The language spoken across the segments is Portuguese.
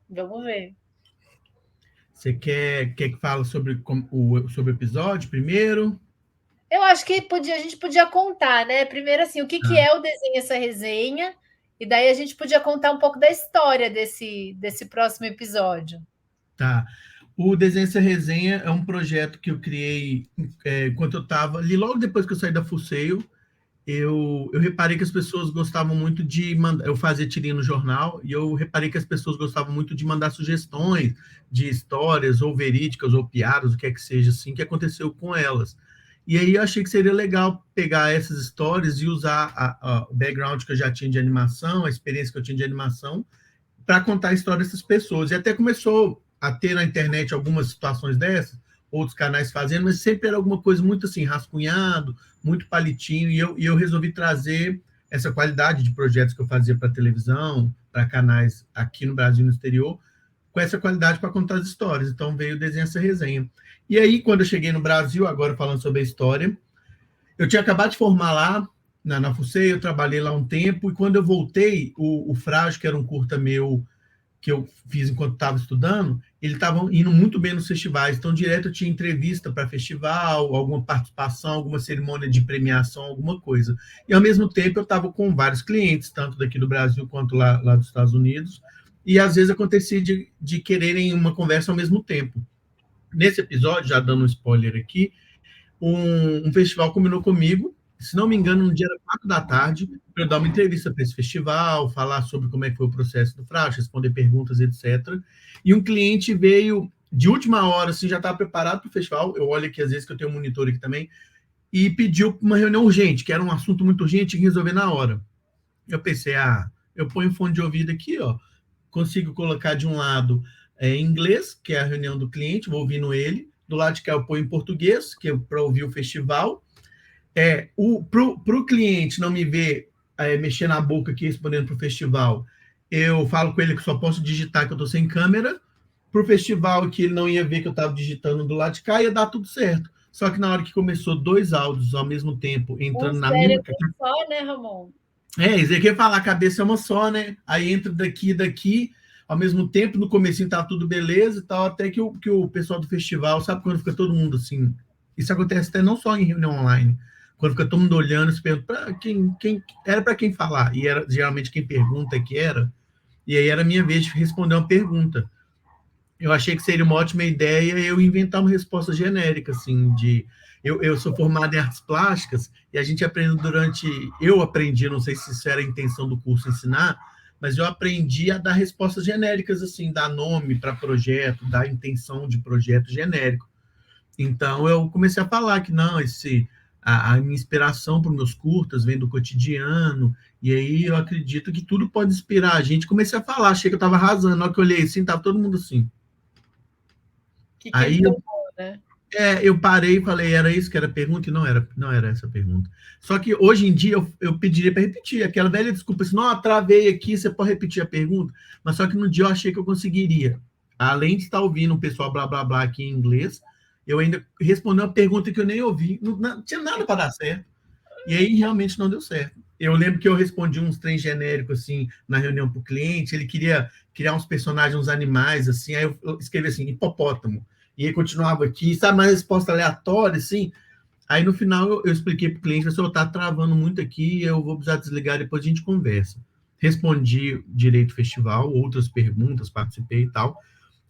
Vamos ver. Você quer que fale sobre sobre o episódio primeiro? Eu acho que a gente podia contar, né? Primeiro, assim, o que, que Ah, é o Desenho Essa Resenha, e daí a gente podia contar um pouco da história desse próximo episódio. tá. O Desenho Essa Resenha é um projeto que eu criei enquanto eu estava ali, logo depois que eu saí da Fuseio. Eu reparei que as pessoas gostavam muito de mandar. Eu fazia tirinha no jornal e eu reparei que as pessoas gostavam muito de mandar sugestões de histórias, ou verídicas, ou piadas, o que é que seja, assim, que aconteceu com elas. E aí eu achei que seria legal pegar essas histórias e usar o background que eu já tinha de animação, a experiência que eu tinha de animação, para contar a história dessas pessoas. E até começou a ter na internet algumas situações dessas, outros canais fazendo, mas sempre era alguma coisa muito assim, rascunhado, muito palitinho, e eu resolvi trazer essa qualidade de projetos que eu fazia para televisão, para canais aqui no Brasil e no exterior, com essa qualidade para contar as histórias. Então veio o Desenho Essa Resenha. E aí, quando eu cheguei no Brasil, agora falando sobre a história, eu tinha acabado de formar lá na FUSEI, eu trabalhei lá um tempo, e quando eu voltei, o Frágil, que era um curta meu que eu fiz enquanto estava estudando, eles estavam indo muito bem nos festivais. Então, direto eu tinha entrevista para festival, alguma participação, alguma cerimônia de premiação, alguma coisa. E, ao mesmo tempo, eu estava com vários clientes, tanto daqui do Brasil quanto lá dos Estados Unidos. E, às vezes, acontecia de quererem uma conversa ao mesmo tempo. Nesse episódio, já dando um spoiler aqui, um festival combinou comigo, se não me engano, no dia 4 da tarde, para eu dar uma entrevista para esse festival, falar sobre como é que foi o processo do Frágil, responder perguntas, etc. E um cliente veio de última hora, assim, já estava preparado para o festival. Eu olho aqui, às vezes, que eu tenho um monitor aqui também, e pediu uma reunião urgente, que era um assunto muito urgente, tinha que resolver na hora. Eu pensei, eu ponho fone de ouvido aqui, ó, consigo colocar de um lado em inglês, que é a reunião do cliente, vou ouvindo ele, do lado de cá eu ponho em português, que é para ouvir o festival. Para o cliente não me ver mexer na boca aqui respondendo para o festival, eu falo com ele que só posso digitar, que eu estou sem câmera. Para o festival, que ele não ia ver que eu estava digitando do lado de cá, ia dar tudo certo. Só que na hora que começou dois áudios ao mesmo tempo, Um entrando na mesma. cérebro só, né, Ramon? Isso aí que eu ia falar, a cabeça é uma só, né? Aí entra daqui e daqui, ao mesmo tempo, no comecinho tá tudo beleza e tal, até que o pessoal do festival, sabe quando fica todo mundo assim? Isso acontece até não só em reunião online, quando fica todo mundo olhando, se pergunta para quem era para quem falar, e era geralmente quem pergunta que era, e aí era a minha vez de responder uma pergunta. Eu achei que seria uma ótima ideia eu inventar uma resposta genérica, assim, de. Eu sou formado em artes plásticas e a gente aprende durante. Eu aprendi, não sei se isso era a intenção do curso ensinar, mas eu aprendi a dar respostas genéricas, assim, dar nome para projeto, dar intenção de projeto genérico. Então eu comecei a falar que não, a minha inspiração para os meus curtas vem do cotidiano, e aí eu acredito que tudo pode inspirar a gente. Comecei a falar, achei que eu estava arrasando, na hora que eu olhei assim, estava todo mundo assim. Que ele Aí tomou, né? eu parei e falei, era isso que era a pergunta? E não era essa a pergunta. Só que hoje em dia eu pediria para repetir aquela velha desculpa, assim, não, travei aqui, você pode repetir a pergunta? Mas só que no dia eu achei que eu conseguiria. Além de estar ouvindo o pessoal blá blá blá aqui em inglês, eu ainda respondi uma pergunta que eu nem ouvi, não tinha nada para dar certo. E aí realmente não deu certo. Eu lembro que eu respondi uns trem genéricos assim na reunião para o cliente, ele queria criar uns personagens, uns animais assim, aí eu escrevi assim, hipopótamo. E aí continuava aqui, sabe, uma resposta aleatória assim. Aí no final eu expliquei para o cliente, pessoal, tá travando muito aqui, eu vou precisar desligar, depois a gente conversa. Respondi direito ao festival, outras perguntas, participei e tal.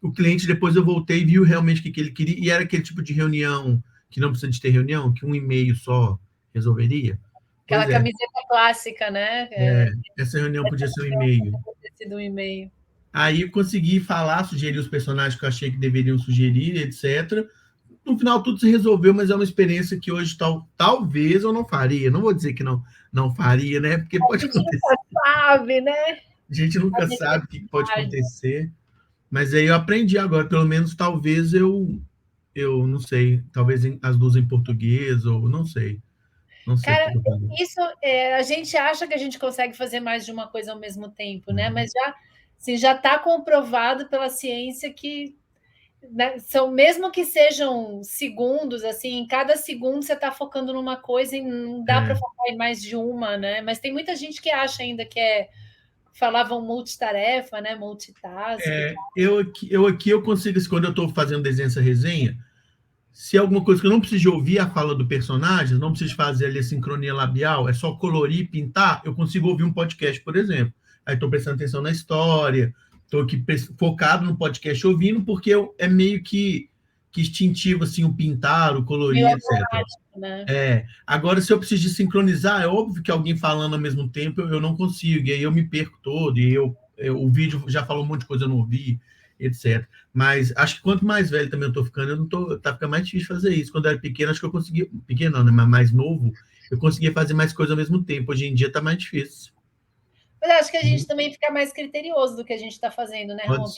O cliente, depois eu voltei e viu realmente o que ele queria, e era aquele tipo de reunião que não precisa de ter reunião, que um e-mail só resolveria. Aquela Pois é, camiseta clássica, né? essa reunião podia ser um e-mail. Ter sido um e-mail. Aí eu consegui falar, sugerir os personagens que eu achei que deveriam sugerir, etc. No final tudo se resolveu, mas é uma experiência que hoje talvez eu não faria. Não vou dizer que não faria, né? Porque A pode gente acontecer. nunca sabe, né? A gente A nunca sabe o que pode necessidade. acontecer. Mas aí eu aprendi agora, pelo menos talvez eu não sei, talvez as duas em português, ou não sei o Cara, que eu vou fazer. isso a gente acha que a gente consegue fazer mais de uma coisa ao mesmo tempo, né? Mas já, assim, já está comprovado pela ciência que, né, são, mesmo que sejam segundos, assim, em cada segundo você está focando numa coisa e não dá para É, focar em mais de uma, né? Mas tem muita gente que acha ainda que é falavam multitarefa, né? Multitask. Eu consigo, quando eu estou fazendo desenho essa resenha, se é alguma coisa que eu não preciso ouvir a fala do personagem, não preciso fazer ali a sincronia labial, é só colorir, pintar, eu consigo ouvir um podcast, por exemplo. Aí estou prestando atenção na história, estou aqui focado no podcast ouvindo, porque é meio que instintivo, assim, o pintar, o colorir, Meio etc. automático, né? Agora, se eu preciso de sincronizar, é óbvio que alguém falando ao mesmo tempo eu não consigo, e aí eu me perco todo, e o vídeo já falou um monte de coisa, eu não ouvi, etc. Mas acho que quanto mais velho também eu tô ficando, tá ficando mais difícil fazer isso. Quando eu era pequeno, acho que eu conseguia, pequeno não, né, mas mais novo, eu conseguia fazer mais coisas ao mesmo tempo. Hoje em dia tá mais difícil. Mas acho que a gente também fica mais criterioso do que a gente está fazendo, né, Pode Ron? ser.